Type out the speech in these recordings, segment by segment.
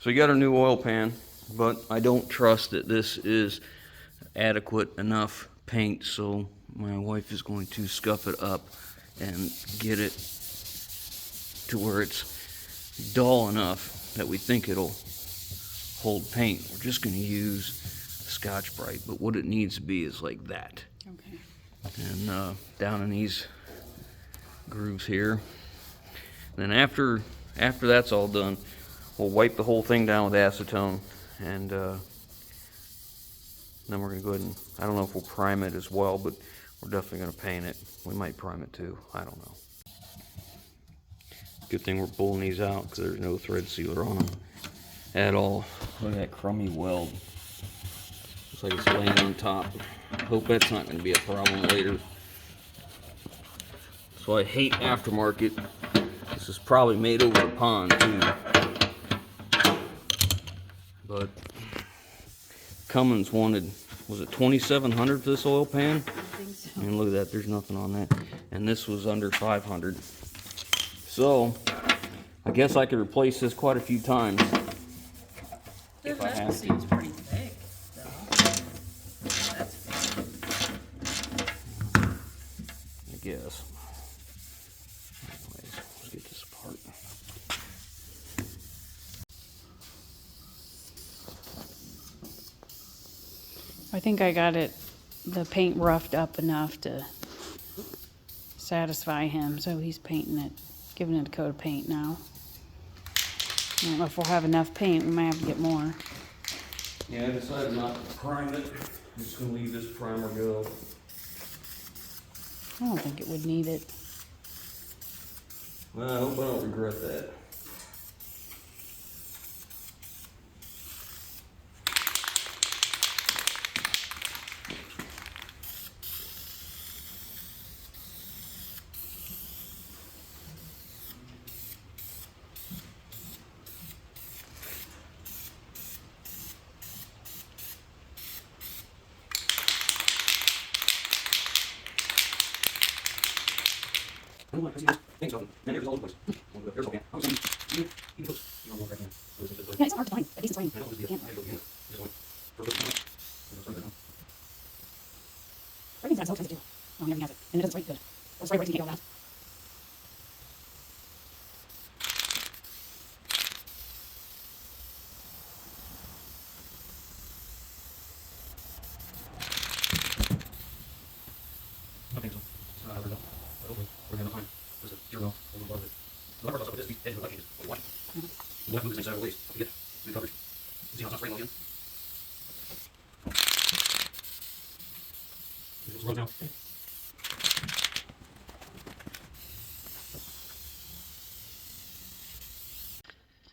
So you got a new oil pan, but I don't trust that this is adequate enough paint, so my wife is going to scuff it up and get it to where it's dull enough that we think it'll hold paint. We're just going to use Scotch-Brite, but what it needs to be is like that. Okay. And down in these grooves here. And then after that's all done, we'll wipe the whole thing down with acetone, and then we're going to go ahead and, I don't know if we'll prime it as well, but we're definitely going to paint it. We might prime it too, I don't know. Good thing we're pulling these out because there's no thread sealer on them at all. Look at that crummy weld. Looks like it's laying on top. Hope that's not going to be a problem later. So I hate aftermarket. This is probably made over a pond too. But Cummins wanted, was it $2,700 for this oil pan? I think so. And look at that, there's nothing on that. And this was under $500. So I guess I could replace this quite a few times The if I vessel have to. seems pretty thick, though. That's fine. I guess. Anyways, let's get this apart. I think I got the paint roughed up enough to satisfy him, so he's painting it, giving it a coat of paint now. I don't know if we'll have enough paint. We might have to get more. Yeah, I decided not to prime it. I'm just gonna leave this primer go. I don't think it would need it. Well, I hope I don't regret that. I don't like to see this thing so then there's all over the place. There's all can. I was saying, you put, you don't want that can. Yeah, it's hard to find. At least it's fine. I don't just I go in. Just one. Writing's got so expensive too. Oh, he never has it. And it doesn't write good. Or spray writing can't go fast. I think so. We're going to find there's a zero over above it. The number goes up with this, these dead changes. Watch. We'll have to move this inside of ways. We get new coverage. See how it's not spraying all again? It's run down.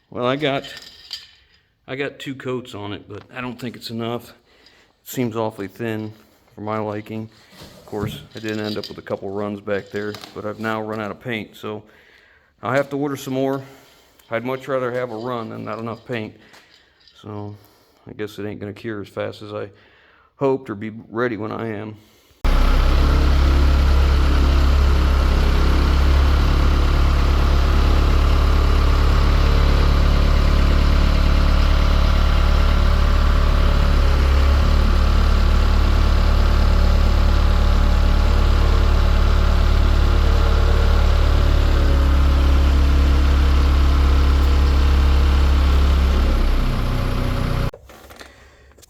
Well, I got 2 coats on it, but I don't think it's enough. It seems awfully thin for my liking. Of course, I did end up with a couple runs back there, but I've now run out of paint, so I'll have to order some more. I'd much rather have a run than not enough paint. So I guess it ain't gonna cure as fast as I hoped or be ready when I am.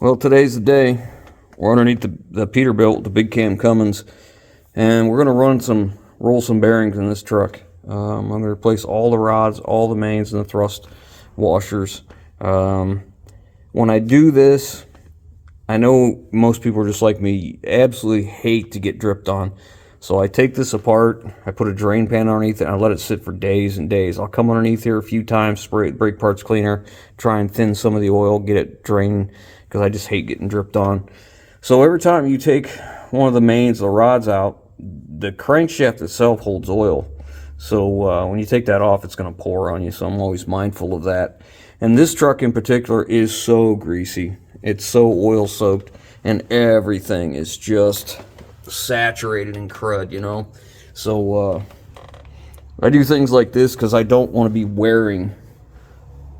Well, today's the day. We're underneath the Peterbilt, the big cam Cummins, and we're going to roll some bearings in this truck. I'm going to replace all the rods, all the mains, and the thrust washers. When I do this, I know most people are just like me, absolutely hate to get dripped on. So I take this apart, I put a drain pan underneath it, and I let it sit for days and days. I'll come underneath here a few times, spray brake parts cleaner, try and thin some of the oil, get it drained, because I just hate getting dripped on. So every time you take one of the mains, the rods out, the crankshaft itself holds oil. So when you take that off, it's going to pour on you, so I'm always mindful of that. And this truck in particular is so greasy. It's so oil soaked, and everything is just saturated in crud, you know. So I do things like this because I don't want to be wearing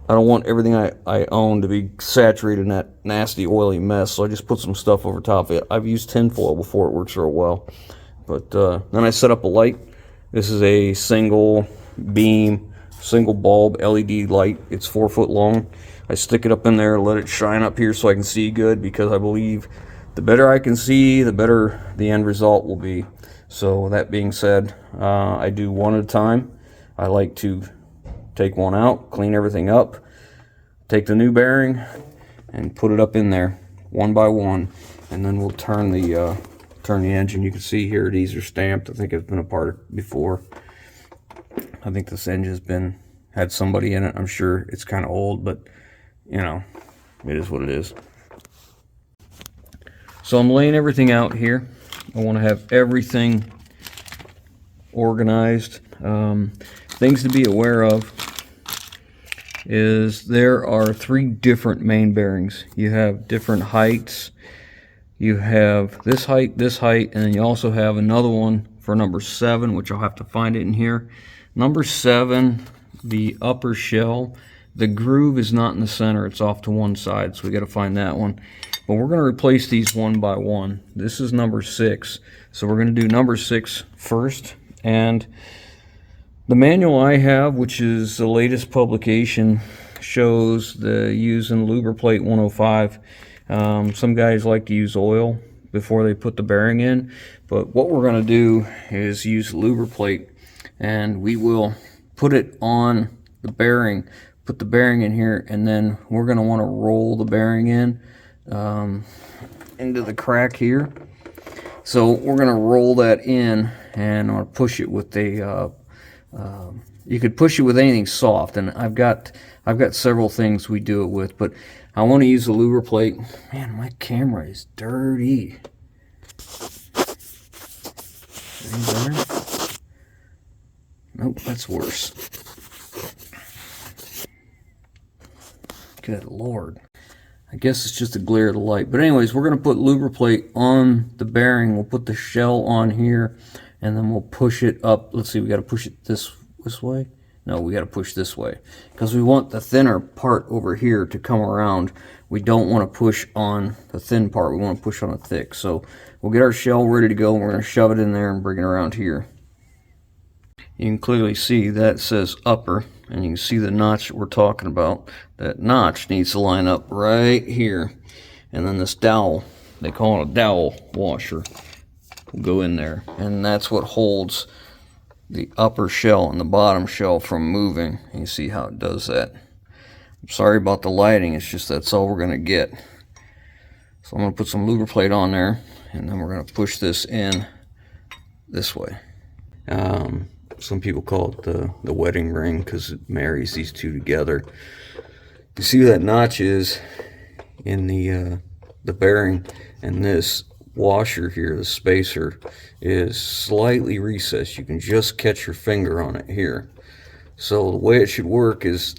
I don't want everything I own to be saturated in that nasty oily mess, so I just put some stuff over top of it. I've used tinfoil before, it works real well. But then I set up a light. This is a single beam, single bulb LED light. It's 4 foot long. I stick it up in there, let it shine up here so I can see good, because I believe the better I can see, the better the end result will be. So that being said, I do one at a time. I like to take one out, clean everything up, take the new bearing, and put it up in there one by one, and then we'll turn the engine. You can see here these are stamped. I think it's been apart before. I think this engine's had somebody in it. I'm sure it's kind of old, but you know, it is what it is. So I'm laying everything out here. I want to have everything organized. Things to be aware of is there are 3 different main bearings. You have different heights. You have this height, and then you also have another one for number 7, which I'll have to find it in here. Number 7, the upper shell, the groove is not in the center, it's off to one side, so we got to find that one. But we're going to replace these one by one. This is number 6, so we're going to do number 6 first. And the manual I have, which is the latest publication, shows the using Lubriplate 105. Some guys like to use oil before they put the bearing in, but what we're going to do is use Lubriplate, and we will put it on the bearing, put the bearing in here, and then we're going to want to roll the bearing in into the crack here. So we're going to roll that in, and I'm going to push it with a you could push it with anything soft, and I've got several things we do it with, but I want to use the Lubriplate. Man, my camera is dirty. Any better? Nope, that's worse. Good Lord. I guess it's just a glare of the light. But anyways, we're going to put Lubriplate on the bearing. We'll put the shell on here, and then we'll push it up. Let's see, we got to push it this way. No, we got to push this way, because we want the thinner part over here to come around. We don't want to push on the thin part. We want to push on the thick. So we'll get our shell ready to go, and we're going to shove it in there and bring it around here. You can clearly see that says upper, and you can see the notch that we're talking about. That notch needs to line up right here. And then this dowel, they call it a dowel washer, will go in there. And that's what holds the upper shell and the bottom shell from moving. You see how it does that. I'm sorry about the lighting, it's just that's all we're going to get. So I'm going to put some Lubriplate on there, and then we're going to push this in this way. Some people call it the wedding ring, because it marries these two together. You see where that notch is in the bearing, and this washer here, the spacer, is slightly recessed. You can just catch your finger on it here. So the way it should work is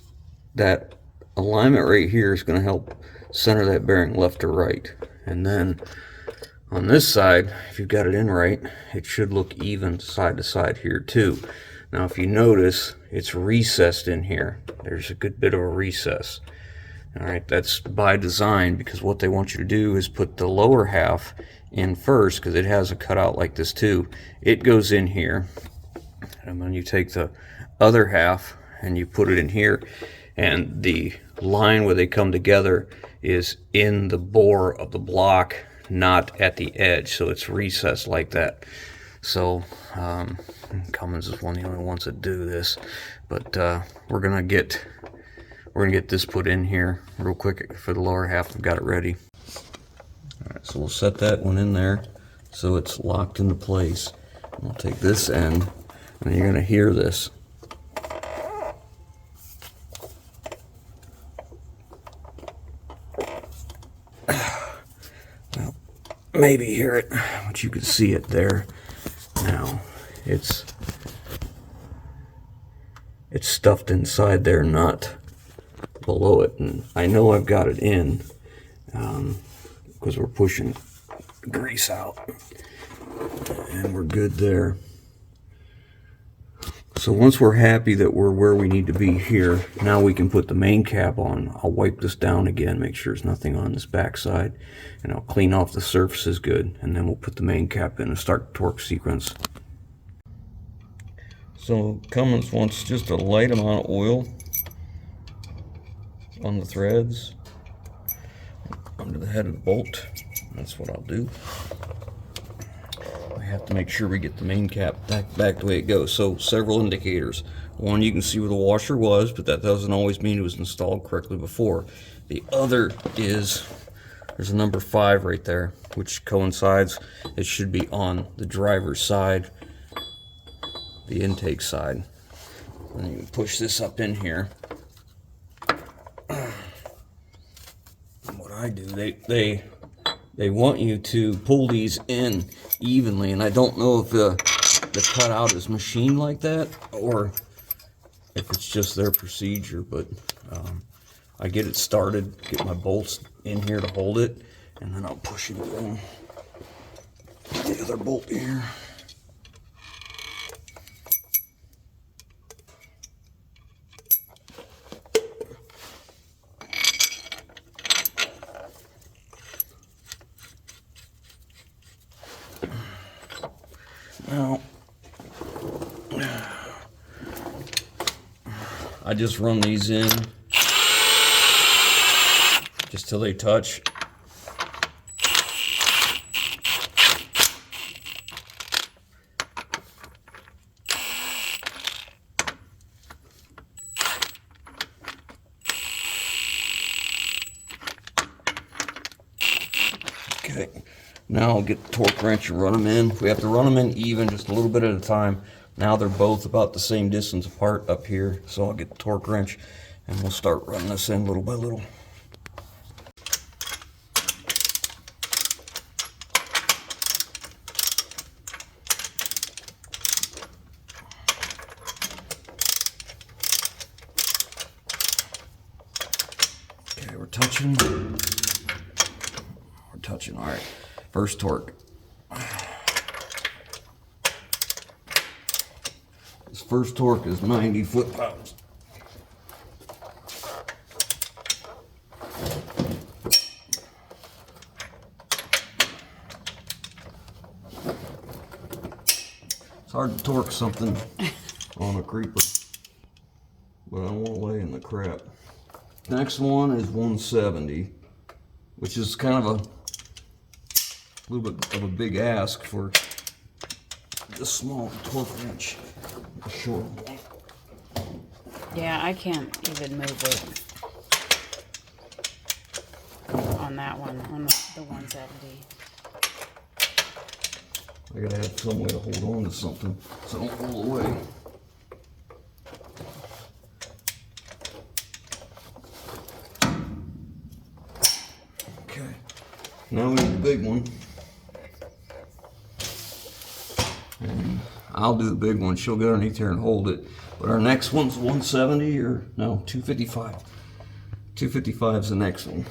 that alignment right here is going to help center that bearing left to right. And then on this side, if you've got it in right, it should look even side to side here too. Now if you notice, it's recessed in here. There's a good bit of a recess. Alright, that's by design, because what they want you to do is put the lower half in first, because it has a cutout like this too. It goes in here, and then you take the other half and you put it in here, and the line where they come together is in the bore of the block, not at the edge, so it's recessed like that. So Cummins is one of the only ones that do this, but we're gonna get this put in here real quick for the lower half. I've got it ready. Alright, so we'll set that one in there so it's locked into place. We'll take this end, and you're gonna hear this. Well, maybe hear it, but you can see it there. Now it's stuffed inside there, not below it, and I know I've got it in because we're pushing grease out, and we're good there. So once we're happy that we're where we need to be here, now we can put the main cap on. I'll wipe this down again, make sure there's nothing on this back side, and I'll clean off the surfaces good, and then we'll put the main cap in and start the torque sequence. So Cummins wants just a light amount of oil on the threads under the head of the bolt. That's what I'll do. I have to make sure we get the main cap back the way it goes. So several indicators. One, you can see where the washer was, but that doesn't always mean it was installed correctly before. The other is there's a number 5 right there, which coincides. It should be on the driver's side, the intake side. And you can push this up in here. And what I do, they want you to pull these in evenly, and I don't know if the cutout is machined like that or if it's just their procedure, but I get it started, get my bolts in here to hold it, and then I'll push it in. The other bolt here. Now, I just run these in just till they touch. Okay. Now I'll get the torque wrench and run them in. We have to run them in even, just a little bit at a time. Now they're both about the same distance apart up here, so I'll get the torque wrench and we'll start running this in little by little. Okay, we're touching. All right. First torque. This first torque is 90 foot-pounds. It's hard to torque something on a creeper, but I won't lay in the crap. Next one is 170, which is kind of a little bit of a big ask for this small torque wrench, a short one. Yeah, I can't even move it on that one, on the 170. I gotta have some way to hold on to something so I don't roll away. Okay, now we need the big one. And I'll do the big one. She'll get underneath here and hold it. But our next one's 170 or no, 255. 255 is the next one.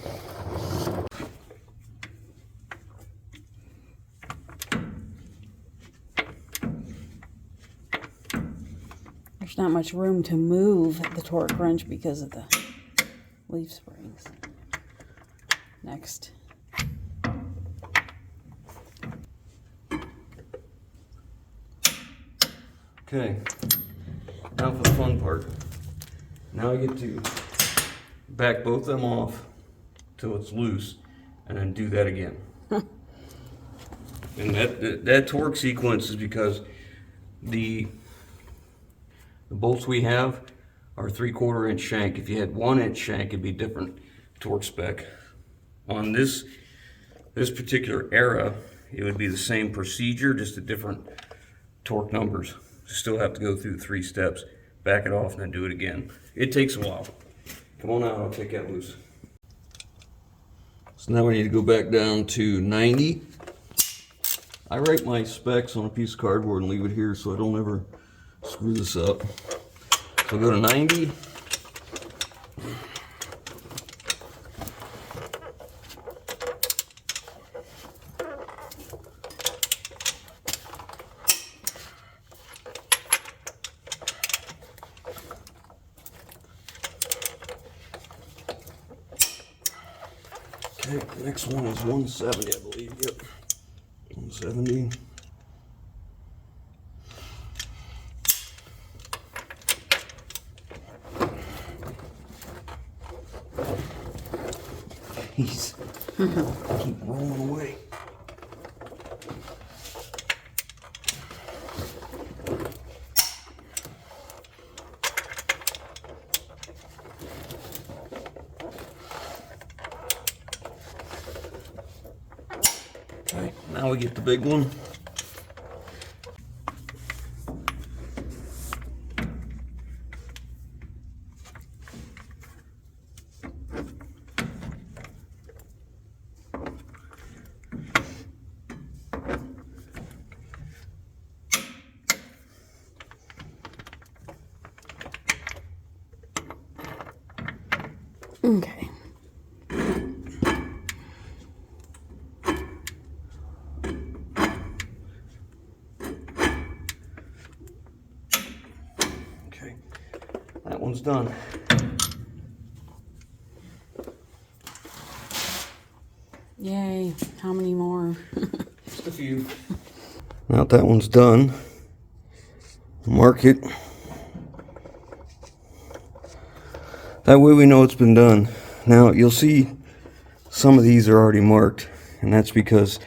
There's not much room to move the torque wrench because of the leaf springs. Next. Okay, now for the fun part. Now I get to back both of them off till it's loose and then do that again. And that torque sequence is because the bolts we have are 3/4 inch shank. If you had 1 inch shank, it'd be different torque spec. On this particular era, it would be the same procedure, just a different torque numbers. You still have to go through 3 steps, back it off, and then do it again. It takes a while. Come on out, I'll take that loose. So now we need to go back down to 90. I write my specs on a piece of cardboard and leave it here so I don't ever screw this up. So go to 90. Okay, next one is 170, I believe. Yep, 170. He's keep rolling away. Okay, now we get the big one. Okay. Okay, that one's done. Yay. How many more? Just a few. Now that one's done, mark it. That way we know it's been done. Now you'll see some of these are already marked, and that's because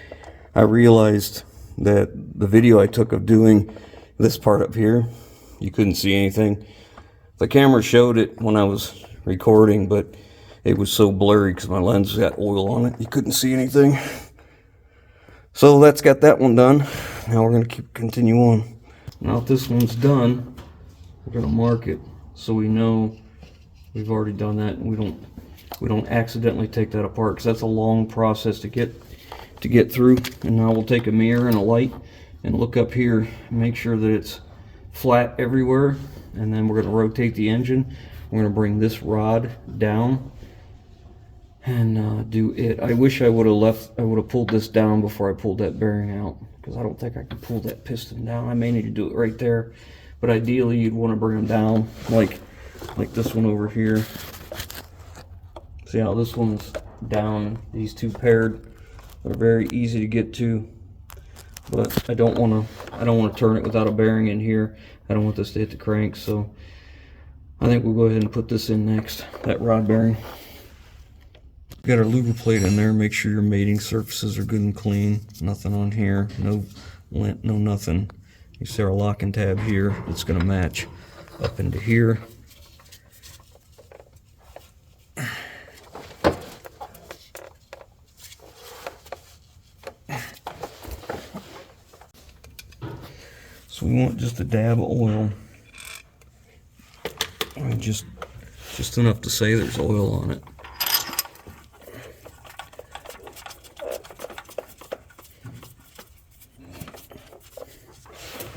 I realized that the video I took of doing this part up here, you couldn't see anything. The camera showed it when I was recording, but it was so blurry because my lens got oil on it, you couldn't see anything. So that's got that one done. Now we're going to continue on. Now that this one's done, we're going to mark it so we know we've already done that, and we don't accidentally take that apart, because that's a long process to get through. And now we'll take a mirror and a light and look up here and make sure that it's flat everywhere, and then we're going to rotate the engine. We're going to bring this rod down and do it. I wish I would have pulled this down before I pulled that bearing out, because I don't think I can pull that piston down. I may need to do it right there, but ideally you'd want to bring them down like this one over here. See how this one's down, these two paired. They're very easy to get to, but I don't want to turn it without a bearing in here. I don't want this to hit the crank, so I think we'll go ahead and put this in next, that rod bearing. Got our lubricator plate in there. Make sure your mating surfaces are good and clean. Nothing on here, no lint, no nothing. You see our locking tab here, it's going to match up into here. So we want just a dab of oil. I mean, just enough to say there's oil on it.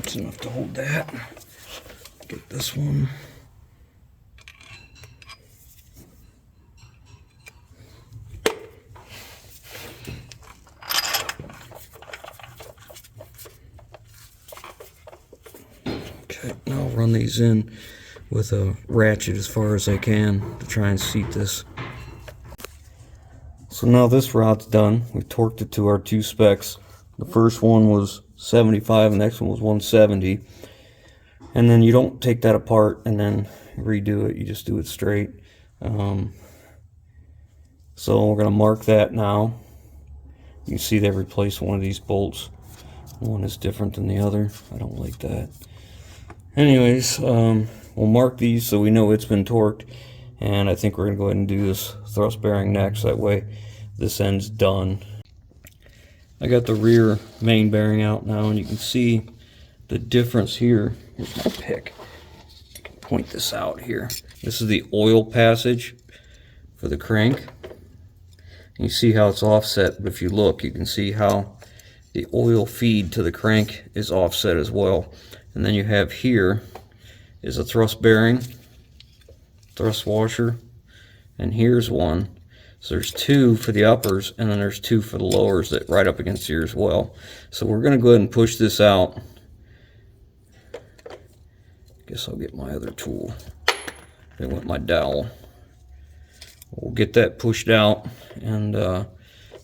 It's enough to hold that. Get this one. Okay, now I'll run these in with a ratchet as far as I can to try and seat this. So now this rod's done. We've torqued it to our two specs. The first one was 75, and the next one was 170. And then you don't take that apart and then redo it, you just do it straight. So we're going to mark that now. You can see they replaced one of these bolts. One is different than the other. I don't like that. Anyways, we'll mark these so we know it's been torqued, and I think we're going to go ahead and do this thrust bearing next. That way this end's done. I got the rear main bearing out now, and you can see the difference here. Here's my pick. I can point this out here. This is the oil passage for the crank. You see how it's offset, but if you look, you can see how the oil feed to the crank is offset as well. And then you have here is a thrust bearing, thrust washer, and here's one. So there's two for the uppers, and then there's two for the lowers that right up against here as well. So we're going to go ahead and push this out. Guess I'll get my other tool. I went my dowel. We'll get that pushed out, and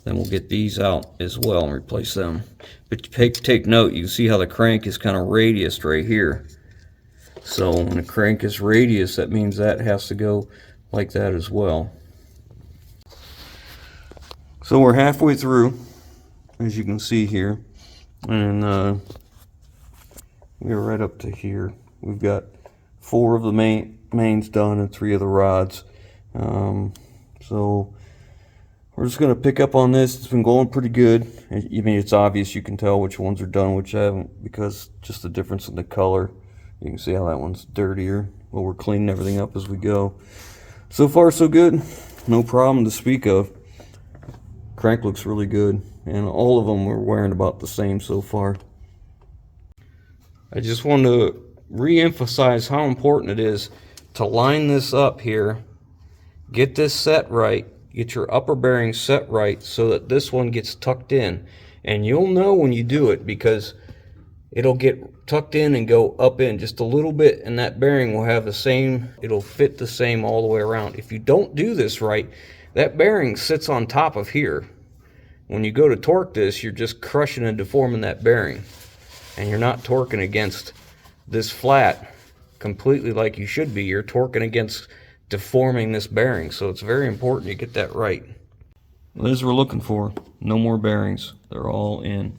then we'll get these out as well and replace them. But take note, you can see how the crank is kind of radiused right here. So when the crank is radius, that means that has to go like that as well. So we're halfway through, as you can see here, and we're right up to here. We've got 4 of the mains done and 3 of the rods. So we're just going to pick up on this. It's been going pretty good. I mean, it's obvious, you can tell which ones are done, which haven't, because just the difference in the color. You can see how that one's dirtier. Well, we're cleaning everything up as we go. So far, so good. No problem to speak of. Crank looks really good, and all of them are wearing about the same so far. I just want to re-emphasize how important it is to line this up here, get this set right, get your upper bearing set right so that this one gets tucked in. And you'll know when you do it, because it'll get tucked in and go up in just a little bit, and that bearing will have the same, it'll fit the same all the way around. If you don't do this right, that bearing sits on top of here. When you go to torque this, you're just crushing and deforming that bearing, and you're not torquing against this flat completely like you should be. You're torquing against deforming this bearing, so it's very important you get that right. Well, this is what we're looking for. No more bearings. They're all in.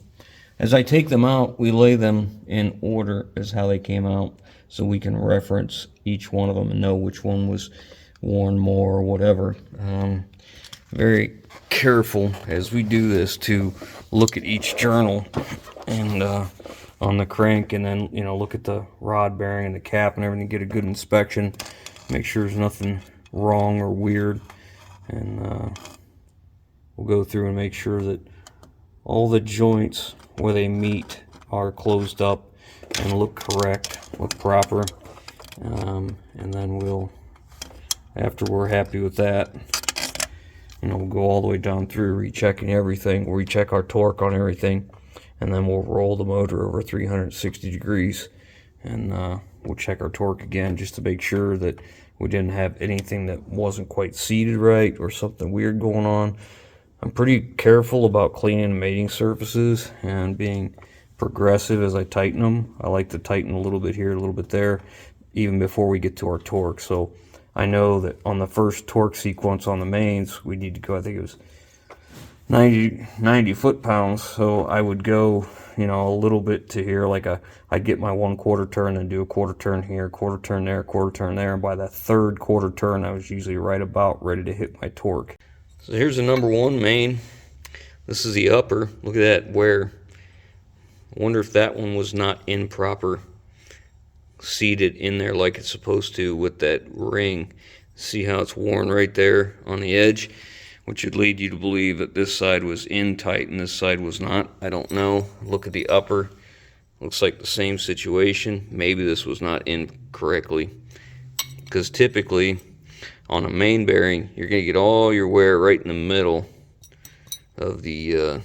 As I take them out, we lay them in order as how they came out, so we can reference each one of them and know which one was worn more or whatever. Very careful as we do this to look at each journal and on the crank, and then look at the rod bearing and the cap and everything, get a good inspection, make sure there's nothing wrong or weird, and we'll go through and make sure that all the joints where they meet are closed up and look correct, look proper, and then we'll, after we're happy with that, we'll go all the way down through rechecking everything. We'll recheck our torque on everything, and then we'll roll the motor over 360 degrees, and we'll check our torque again just to make sure that we didn't have anything that wasn't quite seated right or something weird going on. I'm pretty careful about cleaning mating surfaces and being progressive as I tighten them. I like to tighten a little bit here, a little bit there, even before we get to our torque. So I know that on the first torque sequence on the mains, we need to go, I think it was 90 foot-pounds. So I would go, a little bit to here, like I'd get my 1/4 turn and do a 1/4 turn here, 1/4 turn there, 1/4 turn there. And by that third 1/4 turn, I was usually right about ready to hit my torque. So here's the number 1 main. This is the upper. Look at that wear. I wonder if that one was not improper seated in there like it's supposed to with that ring. See how it's worn right there on the edge, which would lead you to believe that this side was in tight and this side was not. I don't know. Look at the upper. Looks like the same situation. Maybe this was not in correctly, because typically on a main bearing, you're going to get all your wear right in the middle of the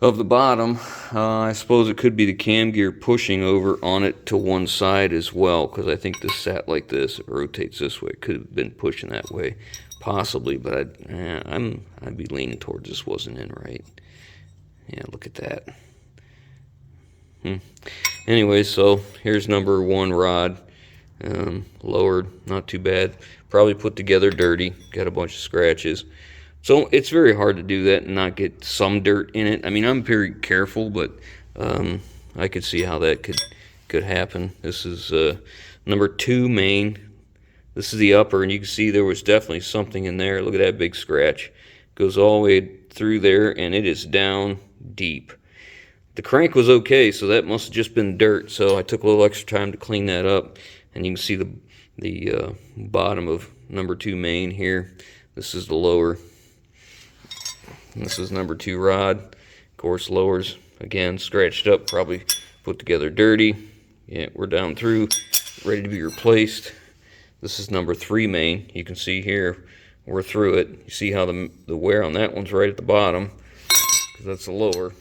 bottom. I suppose it could be the cam gear pushing over on it to one side as well, because I think this sat like this. It rotates this way. It could have been pushing that way, possibly, but I'd be leaning towards this wasn't in right. Yeah, look at that. Anyway, so here's number 1 rod. Lowered, not too bad. Probably put together dirty, got a bunch of scratches. So it's very hard to do that and not get some dirt in it. I mean, I'm very careful, but I could see how that could happen. This is number 2 main. This is the upper, and you can see there was definitely something in there. Look at that big scratch. Goes all the way through there, and it is down deep. The crank was okay, so that must have just been dirt. So I took a little extra time to clean that up. And you can see the bottom of number 2 main here. This is the lower. And this is number 2 rod. Of course, lowers, again, scratched up, probably put together dirty. Yeah, we're down through, ready to be replaced. This is number 3 main. You can see here, we're through it. You see how the wear on that one's right at the bottom, because that's the lower.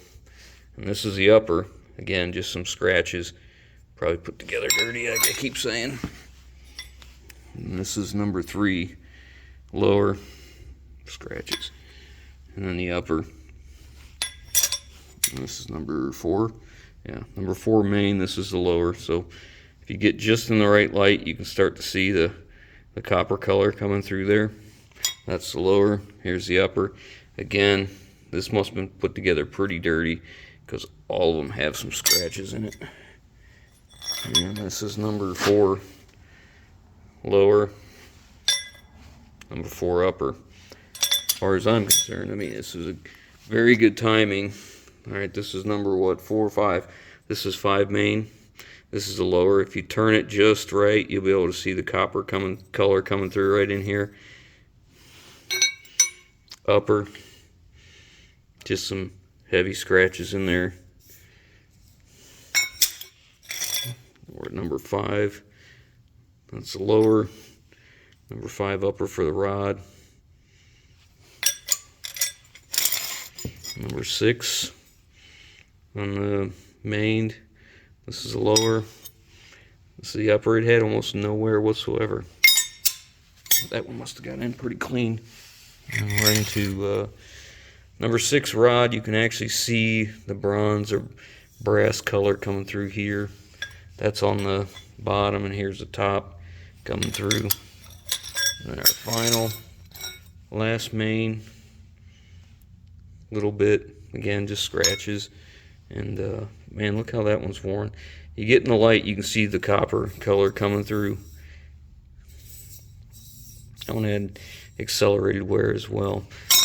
And this is the upper. Again, just some scratches. Probably put together dirty, like I keep saying. And this is number 3, lower, scratches. and then the upper. And this is number 4. Yeah, number 4 main, this is the lower. So if you get just in the right light, you can start to see the copper color coming through there. That's the lower. Here's the upper. Again, this must have been put together pretty dirty because all of them have some scratches in it. And this is number 4 lower, number 4 upper. As far as I'm concerned, I mean, this is a very good timing. All right, this is number what, 4 or 5. This is 5 main. This is the lower. If you turn it just right, you'll be able to see the copper color coming through right in here. Upper, just some heavy scratches in there. We're at number 5. That's the lower. Number 5 upper for the rod. Number 6 on the main. This is the lower. This is the upper. It had almost no wear whatsoever. That one must have got in pretty clean. And we're into number 6 rod. You can actually see the bronze or brass color coming through here. That's on the bottom, and here's the top coming through. And our final, last main, little bit, again, just scratches. And man, look how that one's worn. You get in the light, you can see the copper color coming through. That one had accelerated wear as well.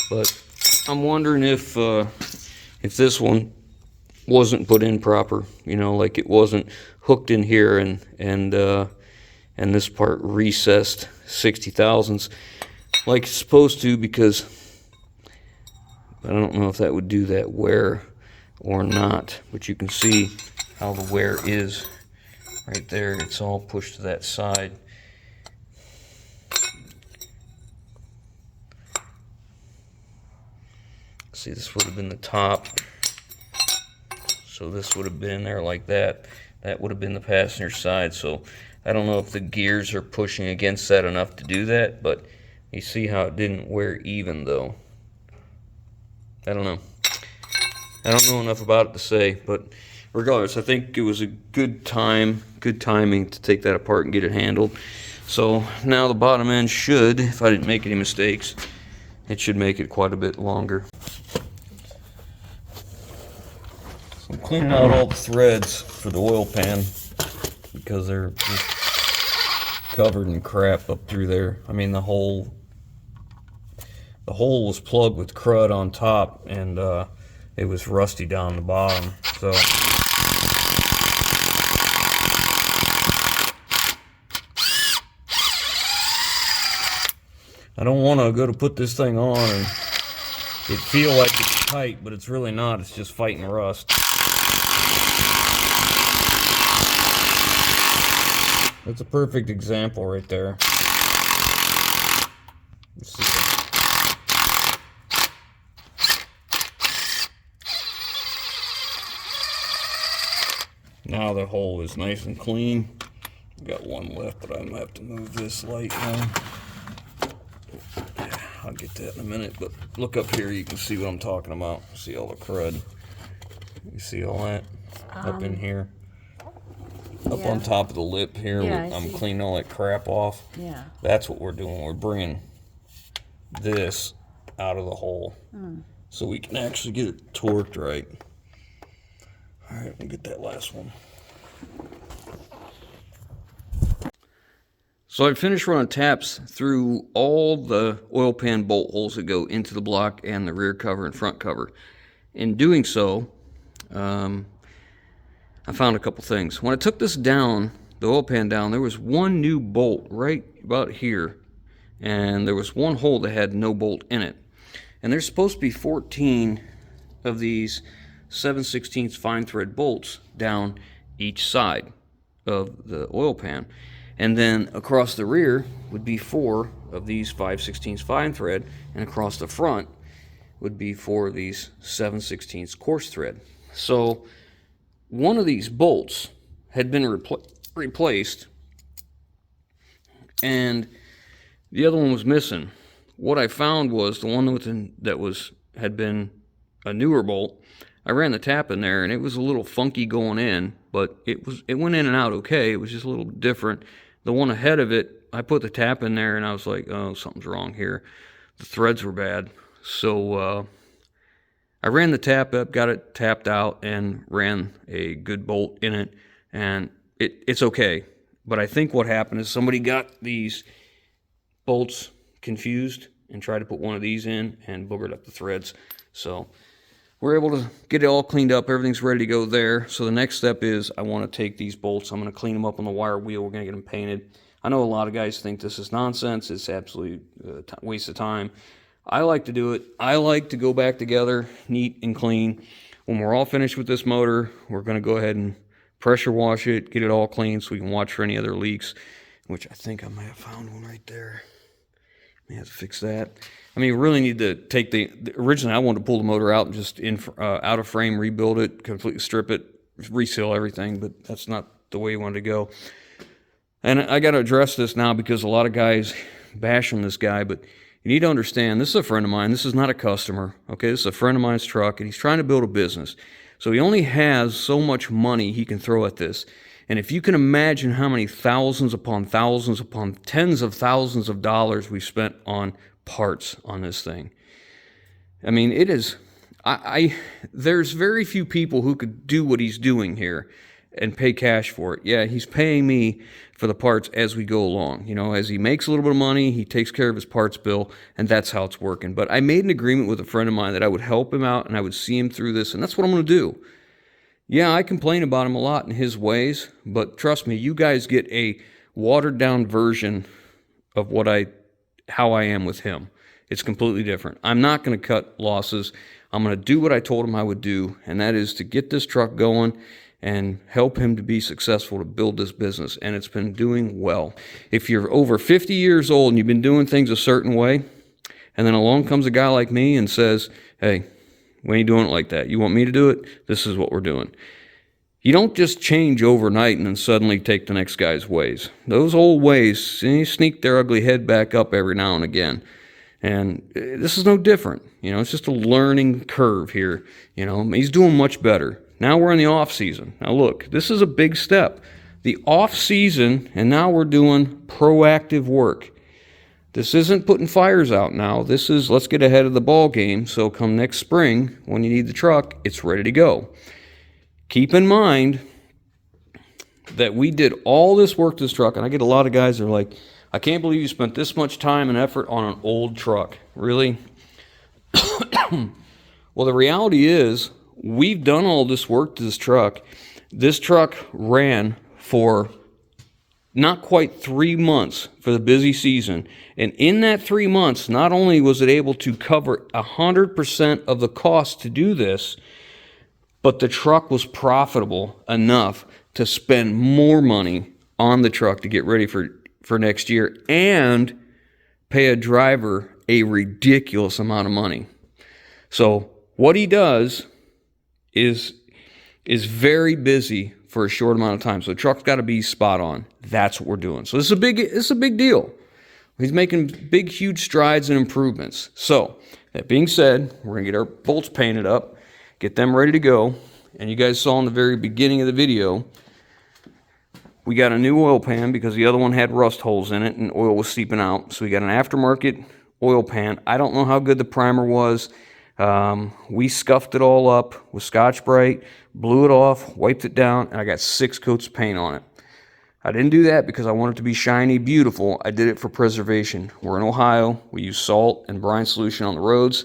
But I'm wondering if this one wasn't put in proper, you know, like it wasn't hooked in here and this part recessed 60 thousandths like it's supposed to, because I don't know if that would do that wear or not. But you can see how the wear is right there. It's all pushed to that side. See, this would have been the top. So this would have been there like that. That would have been the passenger side. So I don't know if the gears are pushing against that enough to do that, but you see how it didn't wear even though. I don't know. I don't know enough about it to say, but regardless, I think it was a good timing to take that apart and get it handled. So now the bottom end should, if I didn't make any mistakes, it should make it quite a bit longer. So I'm cleaning out all the threads for the oil pan because they're just covered in crap up through there. I mean, the hole was plugged with crud on top, and it was rusty down the bottom. So I don't want to go to put this thing on and it feel like it's tight, but it's really not. It's just fighting rust. That's a perfect example right there. Let's see that. Now the hole is nice and clean. Got one left, but I'm gonna have to move this light now. I'll get that in a minute, but look up here, you can see what I'm talking about. See all the crud. You see all that up in here? Up on top of the lip here, Yeah, I'm cleaning all that crap off. Yeah. That's what we're doing. We're bringing this out of the hole so we can actually get it torqued right. All right, we'll get that last one. So I finished running taps through all the oil pan bolt holes that go into the block and the rear cover and front cover. In doing so, I found a couple things. When I took this down, the oil pan down, there was one new bolt right about here, and there was one hole that had no bolt in it. And there's supposed to be 14 of these 7/16 fine thread bolts down each side of the oil pan. And then across the rear would be 4 of these 5/16 fine thread, and across the front would be 4 of these 7/16 coarse thread. So one of these bolts had been replaced, and the other one was missing. What I found was the one that had been a newer bolt. I ran the tap in there, and it was a little funky going in, but it went in and out okay. It was just a little different. The one ahead of it, I put the tap in there, and I was like, oh, something's wrong here. The threads were bad. So I ran the tap up, got it tapped out, and ran a good bolt in it, and it's okay. But I think what happened is somebody got these bolts confused and tried to put one of these in and boogered up the threads. So we're able to get it all cleaned up. Everything's ready to go there. So the next step is I want to take these bolts. I'm going to clean them up on the wire wheel. We're going to get them painted. I know a lot of guys think this is nonsense. It's absolutely a waste of time. I like to do it. I like to go back together neat and clean. When we're all finished with this motor, we're going to go ahead and pressure wash it, get it all clean so we can watch for any other leaks, which I think I might have found one right there. May have to fix that. I mean, we really need to take originally I wanted to pull the motor out and just out of frame, rebuild it, completely strip it, reseal everything, but that's not the way we wanted to go. And I got to address this now because a lot of guys bash on this guy, but you need to understand, this is a friend of mine. This is not a customer, okay? This is a friend of mine's truck, and he's trying to build a business. So he only has so much money he can throw at this. And if you can imagine how many thousands upon tens of thousands of dollars we've spent on parts on this thing. I mean, it is, there's very few people who could do what he's doing here and pay cash for it. Yeah, he's paying me for the parts as we go along. You know, as he makes a little bit of money, he takes care of his parts bill, and that's how it's working. But I made an agreement with a friend of mine that I would help him out and I would see him through this, and that's what I'm going to do. Yeah, I complain about him a lot in his ways, but trust me, you guys get a watered-down version of how I am with him. It's completely different. I'm not going to cut losses. I'm going to do what I told him I would do, and that is to get this truck going and help him to be successful to build this business, and it's been doing well. If you're over 50 years old and you've been doing things a certain way, and then along comes a guy like me and says, hey, we ain't doing it like that. You want me to do it? This is what we're doing. You don't just change overnight and then suddenly take the next guy's ways. Those old ways, they sneak their ugly head back up every now and again. And this is no different. You know, it's just a learning curve here. You know, he's doing much better. Now we're in the off season. Now look, this is a big step. The off season, and now we're doing proactive work. This isn't putting fires out now. This is let's get ahead of the ball game so come next spring when you need the truck, it's ready to go. Keep in mind that we did all this work to this truck, and I get a lot of guys that are like, I can't believe you spent this much time and effort on an old truck. Really? Well, the reality is we've done all this work to this truck. This truck ran for not quite 3 months for the busy season. And in that 3 months, not only was it able to cover 100% of the cost to do this, but the truck was profitable enough to spend more money on the truck to get ready for next year and pay a driver a ridiculous amount of money. So what he does is very busy for a short amount of time. So the truck's got to be spot on. That's what we're doing. So this is a big deal. He's making big, huge strides and improvements. So that being said, we're going to get our bolts painted up, get them ready to go. And you guys saw in the very beginning of the video, we got a new oil pan because the other one had rust holes in it and oil was seeping out. So we got an aftermarket oil pan. I don't know how good the primer was. We scuffed it all up with Scotch-Brite, blew it off, wiped it down, and I got 6 coats of paint on it. I didn't do that because I want it to be shiny, beautiful. I did it for preservation. We're in Ohio. We use salt and brine solution on the roads,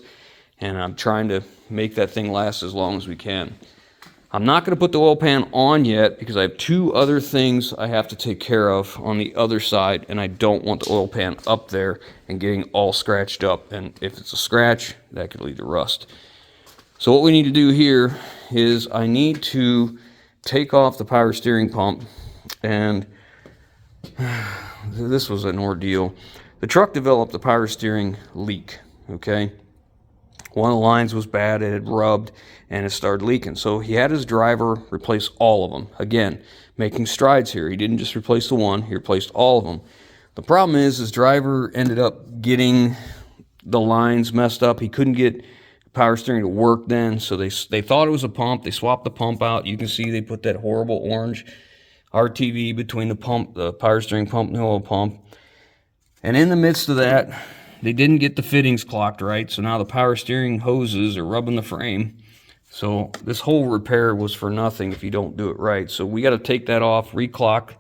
and I'm trying to make that thing last as long as we can. I'm not going to put the oil pan on yet because I have 2 other things I have to take care of on the other side, and I don't want the oil pan up there and getting all scratched up. And if it's a scratch, that could lead to rust. So what we need to do here is I need to take off the power steering pump, and this was an ordeal. The truck developed a power steering leak, okay? One of the lines was bad, it had rubbed, and it started leaking. So he had his driver replace all of them. Again, making strides here. He didn't just replace the one, he replaced all of them. The problem is his driver ended up getting the lines messed up. He couldn't get power steering to work then. So they thought it was a pump. They swapped the pump out. You can see they put that horrible orange RTV between the pump, the power steering pump and the oil pump. And in the midst of that, they didn't get the fittings clocked right. So now the power steering hoses are rubbing the frame. So this whole repair was for nothing if you don't do it right. So we got to take that off, reclock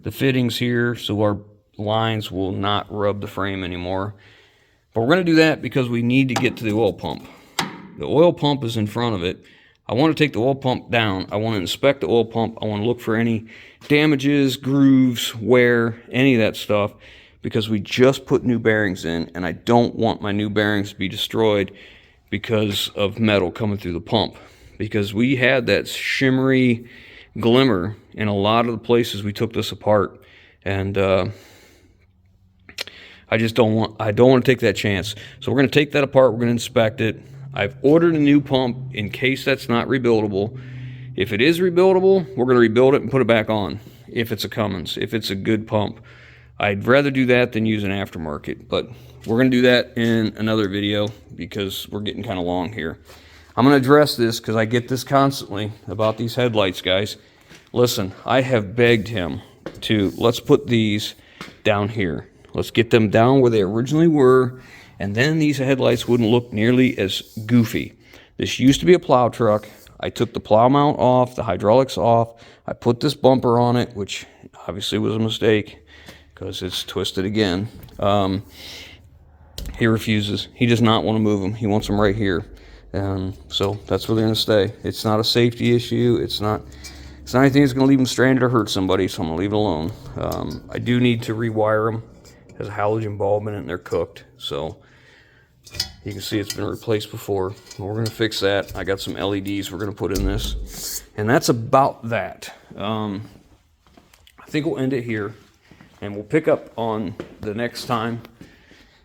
the fittings here so our lines will not rub the frame anymore. But we're going to do that because we need to get to the oil pump. The oil pump is in front of it. I want to take the oil pump down. I want to inspect the oil pump. I want to look for any damages, grooves, wear, any of that stuff, because we just put new bearings in, and I don't want my new bearings to be destroyed because of metal coming through the pump. Because we had that shimmery glimmer in a lot of the places we took this apart, and I don't want to take that chance. So we're going to take that apart. We're going to inspect it. I've ordered a new pump in case that's not rebuildable. If it is rebuildable, we're going to rebuild it and put it back on. If it's a Cummins, if it's a good pump, I'd rather do that than use an aftermarket. But we're going to do that in another video because we're getting kind of long here. I'm going to address this because I get this constantly about these headlights, guys. Listen, I have begged him to, let's put these down here. Let's get them down where they originally were, and then these headlights wouldn't look nearly as goofy. This used to be a plow truck. I took the plow mount off, the hydraulics off. I put this bumper on it, which obviously was a mistake because it's twisted again. He refuses. He does not want to move them. He wants them right here. So that's where they're going to stay. It's not a safety issue. It's not anything that's going to leave them stranded or hurt somebody, so I'm going to leave it alone. I do need to rewire them. It has a halogen bulb in it, and they're cooked. So you can see it's been replaced before. We're going to fix that. I got some LEDs we're going to put in this. And that's about that. I think we'll end it here. And we'll pick up on the next time.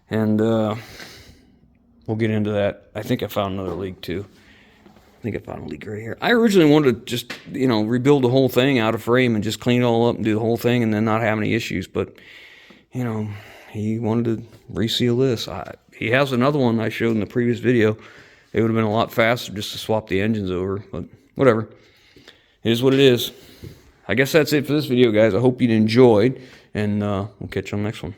And we'll get into that. I think I found another leak too. I think I found a leak right here. I originally wanted to just, rebuild the whole thing out of frame and just clean it all up and do the whole thing and then not have any issues. But, he wanted to reseal this. He has another one I showed in the previous video. It would have been a lot faster just to swap the engines over. But whatever. It is what it is. I guess that's it for this video, guys. I hope you enjoyed. And we'll catch you on the next one.